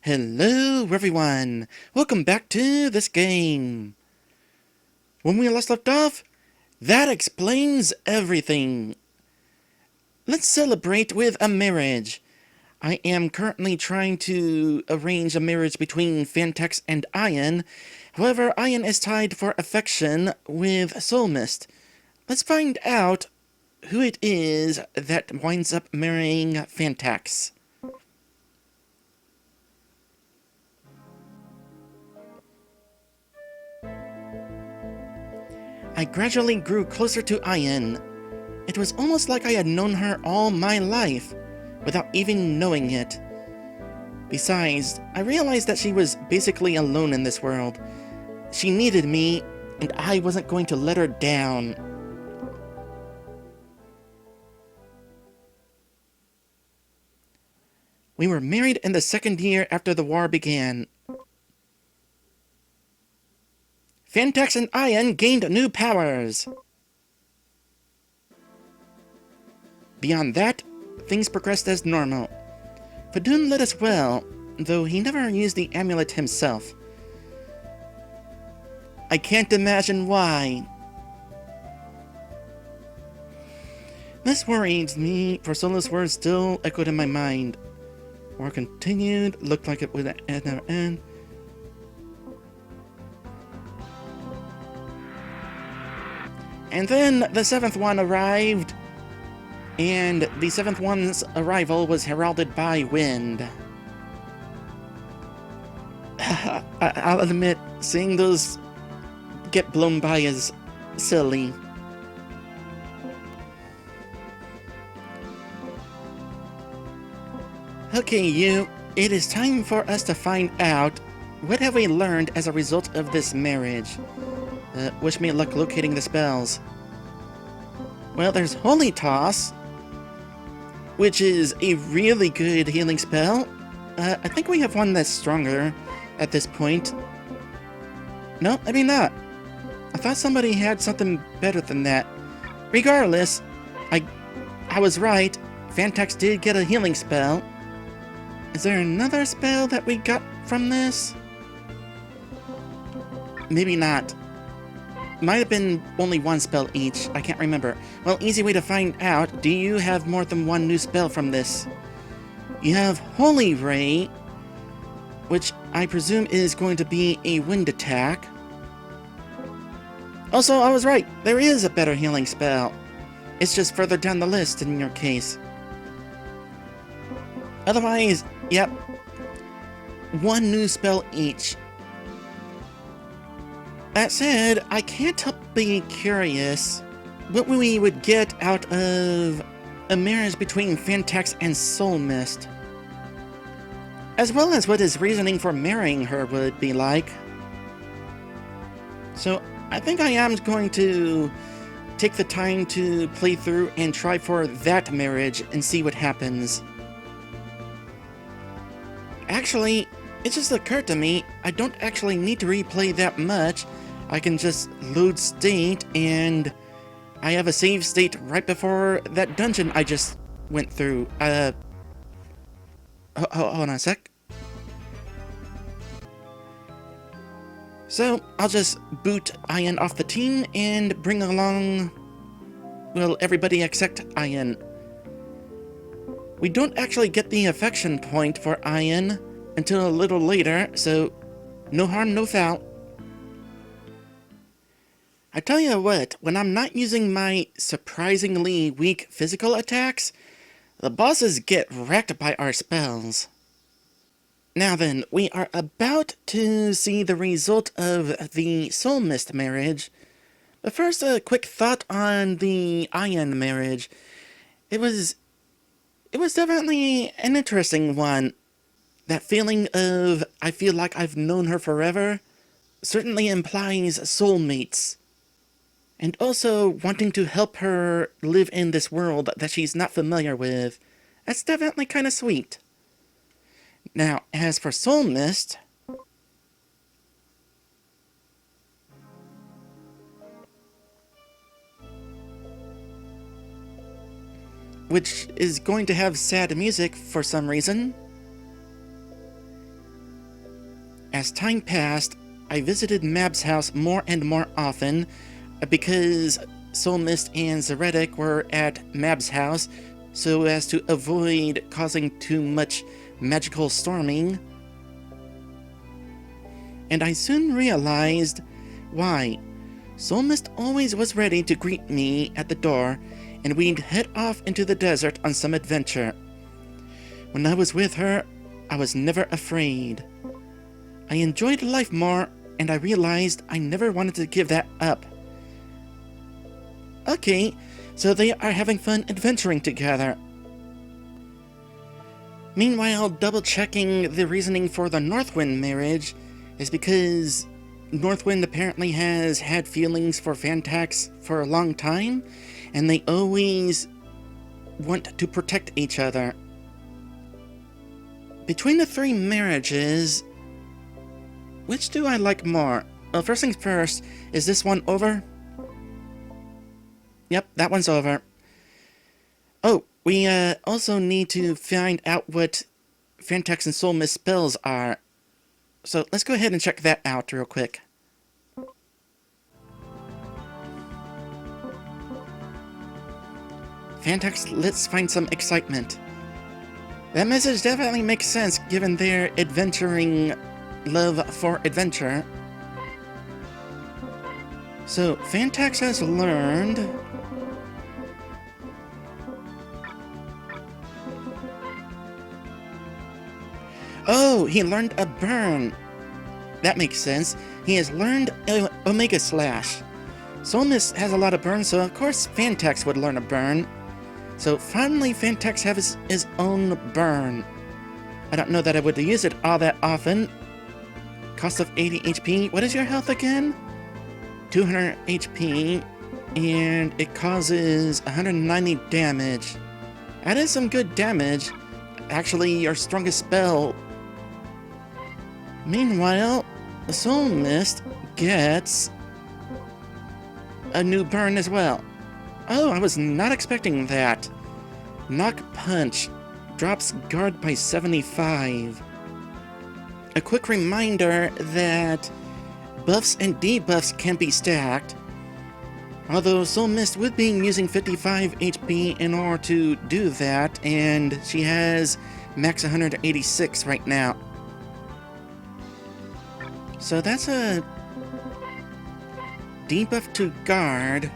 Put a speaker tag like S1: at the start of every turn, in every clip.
S1: Hello everyone! Welcome back to this game! When we last left off, that explains everything! Let's celebrate with a marriage! I am currently trying to arrange a marriage between Fantax and Iyen. However, Iyen is tied for affection with Soulmist. Let's find out who it is that winds up marrying Fantax. I gradually grew closer to Iyen. It was almost like I had known her all my life, without even knowing it. Besides, I realized that she was basically alone in this world. She needed me, and I wasn't going to let her down. We were married in the second year after the war began. Fantax and Iyen gained new powers. Beyond that, things progressed as normal. Fadun led us well, though he never used the amulet himself. I can't imagine why. This worried me, for Solo's words still echoed in my mind. War continued, looked like it would never end. And then the seventh one arrived, and the seventh one's arrival was heralded by wind. I'll admit, seeing those get blown by is silly. Okay, you, it is time for us to find out what have we learned as a result of this marriage. Wish me luck locating the spells. Well, there's Holy Toss, which is a really good healing spell. I think we have one that's stronger at this point. No, maybe not. I thought somebody had something better than that. Regardless, I was right. Fantax did get a healing spell. Is there another spell that we got from this? Maybe not. Might have been only one spell each, I can't remember. Well, easy way to find out, do you have more than one new spell from this? You have Holy Ray, which I presume is going to be a wind attack. Also, I was right, there is a better healing spell. It's just further down the list in your case. Otherwise, yep, one new spell each. That said, I can't help being curious what we would get out of a marriage between Fantax and Soulmist, as well as what his reasoning for marrying her would be like. So I think I am going to take the time to play through and try for that marriage and see what happens. Actually, it just occurred to me, I don't actually need to replay that much. I can just load state, and I have a save state right before that dungeon I just went through. Hold on a sec. So, I'll just boot Iyen off the team and bring along, well, everybody except Iyen. We don't actually get the affection point for Iyen until a little later, so no harm, no foul. I tell you what, when I'm not using my surprisingly weak physical attacks, the bosses get wrecked by our spells. Now then, we are about to see the result of the Soulmist marriage. But first, a quick thought on the Iyen marriage. It was definitely an interesting one. That feeling of, I feel like I've known her forever, certainly implies soulmates. And also wanting to help her live in this world that she's not familiar with. That's definitely kind of sweet. Now, as for Soulmist, which is going to have sad music for some reason, As time passed, I visited Mab's house more and more often because Soulmist and Zeretic were at Mab's house so as to avoid causing too much magical storming. And I soon realized why. Soulmist always was ready to greet me at the door, and we'd head off into the desert on some adventure. When I was with her, I was never afraid. I enjoyed life more, and I realized I never wanted to give that up. Okay, so they are having fun adventuring together. Meanwhile, double-checking the reasoning for the Northwind marriage is because Northwind apparently has had feelings for Fantax for a long time, and they always want to protect each other. Between the three marriages, which do I like more? Well, first things first, is this one over? Yep, that one's over. Oh, we also need to find out what Fantax and Soulmist spells are. So let's go ahead and check that out real quick. Fantax, let's find some excitement. That message definitely makes sense given their adventuring love for adventure. So, Fantax has learned... Oh, he learned a burn. That makes sense. He has learned Omega Slash. Soulmist has a lot of burns, so of course Fantax would learn a burn. So finally Fantax has his own burn. I don't know that I would use it all that often. Cost of 80 HP. What is your health again? 200 HP. And it causes 190 damage. That is some good damage. Actually, your strongest spell. Meanwhile, Soulmist gets a new burn as well. Oh, I was not expecting that. Knock Punch drops guard by 75. A quick reminder that buffs and debuffs can be stacked, although Soulmist would be using 55 HP in order to do that, and she has max 186 right now. So that's a debuff to guard.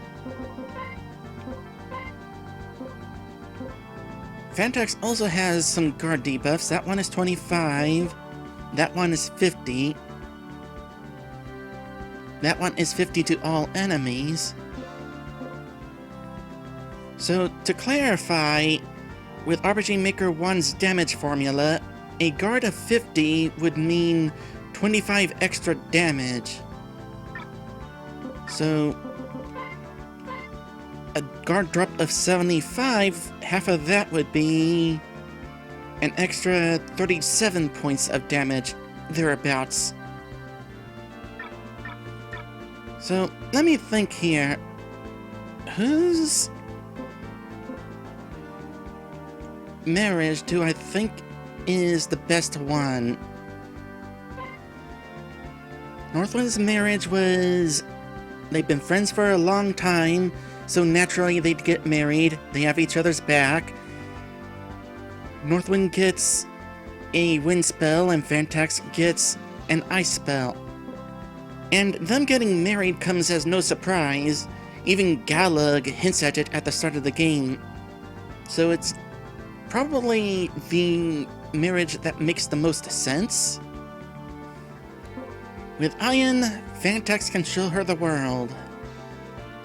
S1: Fantax also has some guard debuffs. That one is 25. That one is 50. That one is 50 to all enemies. So, to clarify, with RPG Maker 1's damage formula, a guard of 50 would mean 25 extra damage. So, a guard drop of 75, half of that would be an extra 37 points of damage, thereabouts. So, let me think here. Whose marriage do I think is the best one? Northwind's marriage was... they've been friends for a long time, so naturally they'd get married. They have each other's back. Northwind gets a wind spell and Fantax gets an ice spell. And them getting married comes as no surprise. Even Galug hints at it at the start of the game. So it's probably the marriage that makes the most sense. With Iyen, Fantax can show her the world.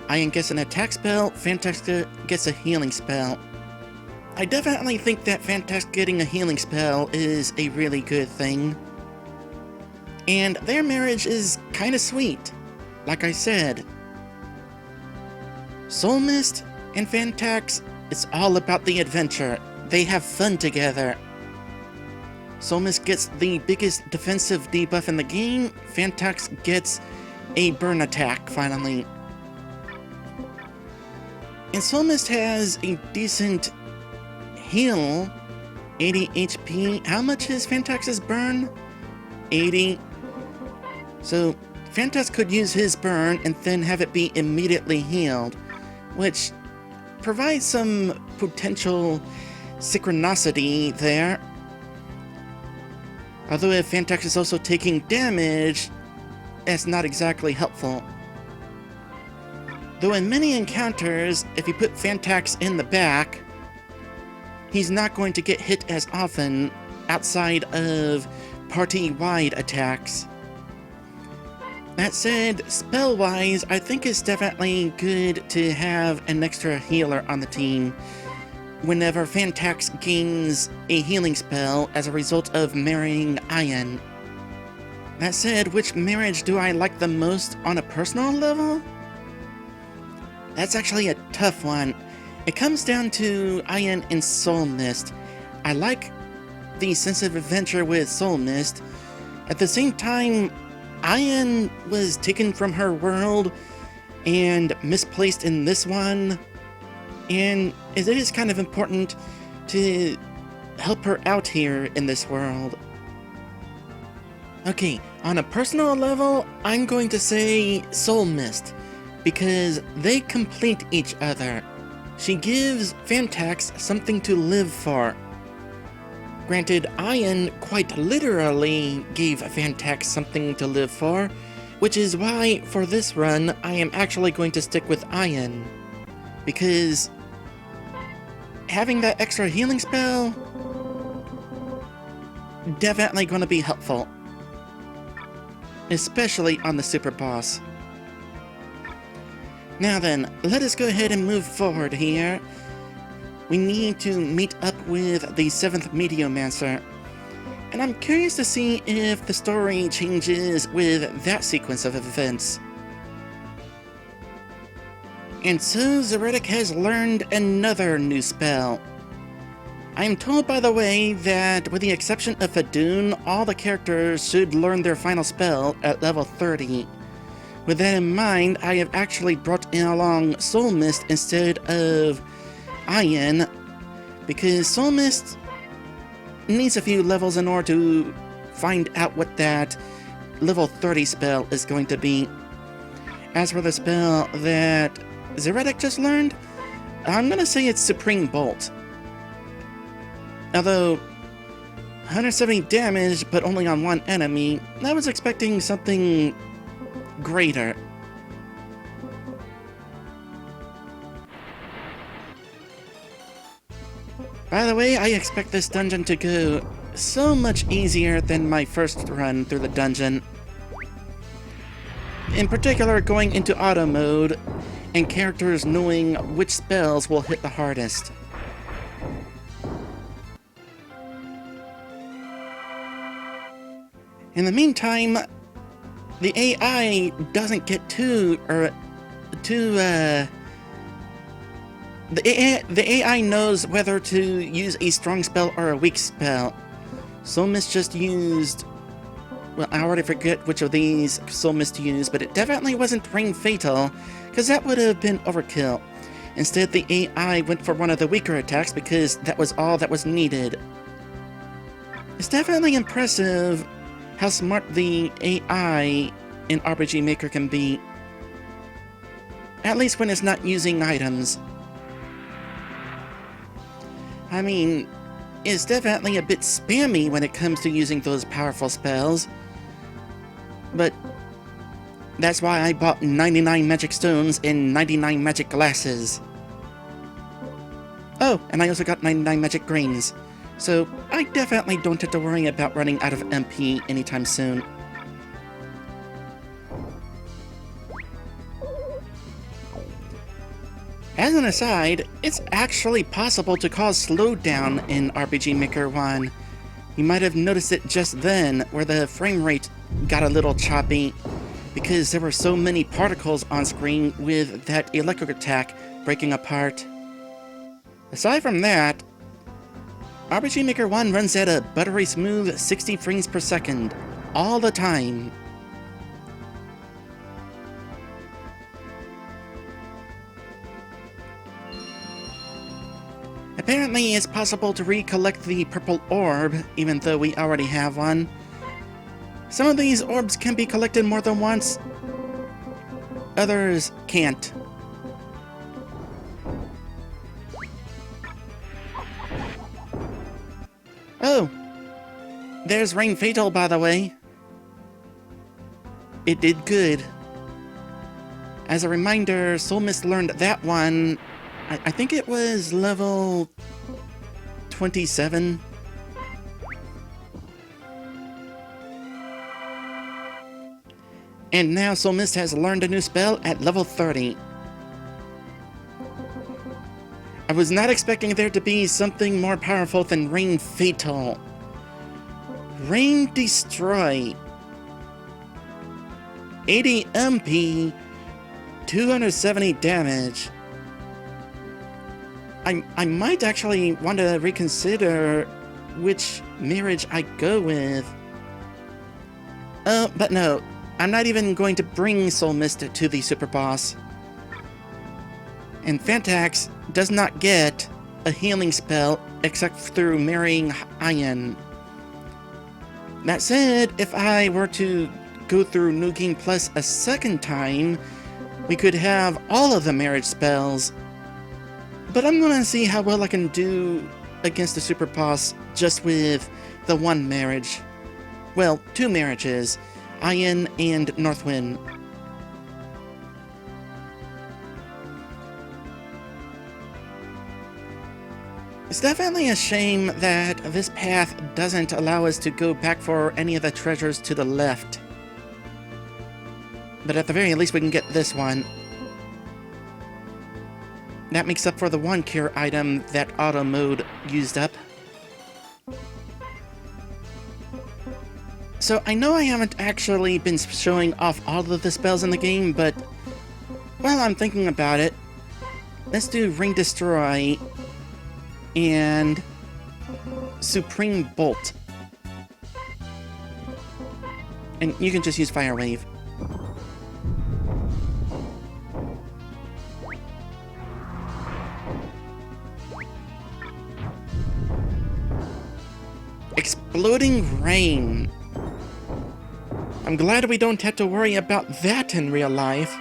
S1: Iyen gets an attack spell, Fantax gets a healing spell. I definitely think that Fantax getting a healing spell is a really good thing. And their marriage is kinda sweet, like I said. Soulmist and Fantax, it's all about the adventure. They have fun together. Soulmist gets the biggest defensive debuff in the game. Fantax gets a burn attack, finally. And Soulmist has a decent heal. 80 HP. How much is Fantax's burn? 80. So Fantax could use his burn and then have it be immediately healed, which provides some potential synchronicity there. Although if Fantax is also taking damage, that's not exactly helpful. Though in many encounters, if you put Fantax in the back, he's not going to get hit as often outside of party-wide attacks. That said, spell-wise, I think it's definitely good to have an extra healer on the team whenever Fantax gains a healing spell as a result of marrying Iyen. That said, which marriage do I like the most on a personal level? That's actually a tough one. It comes down to Iyen and Soulmist. I like the sense of adventure with Soulmist. At the same time, Iyen was taken from her world and misplaced in this one, and it is kind of important to help her out here in this world. Okay, on a personal level, I'm going to say Soulmist, because they complete each other. She gives Fantax something to live for. Granted, Iyen quite literally gave Fantax something to live for, which is why, for this run, I am actually going to stick with Iyen. Because having that extra healing spell, definitely going to be helpful. Especially on the super boss. Now then, let us go ahead and move forward here. We need to meet up with the 7th Meteomancer, and I'm curious to see if the story changes with that sequence of events. And so Zeretic has learned another new spell. I am told, by the way, that with the exception of Fadoon, all the characters should learn their final spell at level 30. With that in mind, I have actually brought in along Soulmist instead of Iyen, because Soulmist needs a few levels in order to find out what that level 30 spell is going to be. As for the spell that Zeretic just learned, I'm gonna say it's Supreme Bolt. Although 170 damage, but only on one enemy, I was expecting something greater. By the way, I expect this dungeon to go so much easier than my first run through the dungeon. In particular, going into auto mode, and characters knowing which spells will hit the hardest. In the meantime, the AI doesn't get the AI knows whether to use a strong spell or a weak spell. Soulmist just used... well, I already forget which of these Soulmist used, but it definitely wasn't Ring Fatal, because that would have been overkill. Instead, the AI went for one of the weaker attacks because that was all that was needed. It's definitely impressive how smart the AI in RPG Maker can be. At least when it's not using items. I mean, it's definitely a bit spammy when it comes to using those powerful spells. But that's why I bought 99 magic stones and 99 magic glasses. Oh, and I also got 99 magic grains. So I definitely don't have to worry about running out of MP anytime soon. As an aside, it's actually possible to cause slowdown in RPG Maker 1. You might have noticed it just then, where the frame rate got a little choppy, because there were so many particles on screen with that electric attack breaking apart. Aside from that, RPG Maker 1 runs at a buttery smooth 60 frames per second, all the time. Apparently, it's possible to recollect the purple orb, even though we already have one. Some of these orbs can be collected more than once. Others can't. Oh, there's Rain Fatal, by the way. It did good. As a reminder, Soulmist learned that one, I think it was level 27. And now Soulmist has learned a new spell at level 30. I was not expecting there to be something more powerful than Rain Fatal. Rain Destroy. 80 MP, 270 damage. I might actually want to reconsider which marriage I go with. But no, I'm not even going to bring Soulmist to the Super Boss. And Fantax does not get a healing spell except through marrying Iyen. That said, if I were to go through New Game Plus a second time, we could have all of the marriage spells. But I'm gonna see how well I can do against the Super Boss just with the one marriage. Well, two marriages, Iyen and Northwind. It's definitely a shame that this path doesn't allow us to go back for any of the treasures to the left. But at the very least we can get this one. That makes up for the one cure item that auto mode used up. So I know I haven't actually been showing off all of the spells in the game, but while I'm thinking about it, let's do Ring Destroy and Supreme Bolt. And you can just use Fire Wave. Exploding Rain. I'm glad we don't have to worry about that in real life.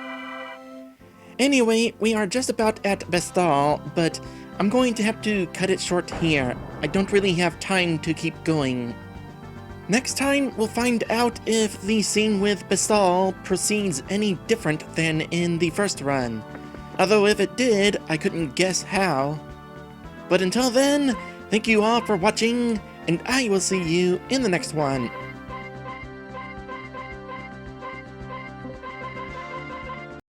S1: Anyway, we are just about at Bestal, but I'm going to have to cut it short here. I don't really have time to keep going. Next time, we'll find out if the scene with Bestal proceeds any different than in the first run. Although if it did, I couldn't guess how. But until then, thank you all for watching, and I will see you in the next one.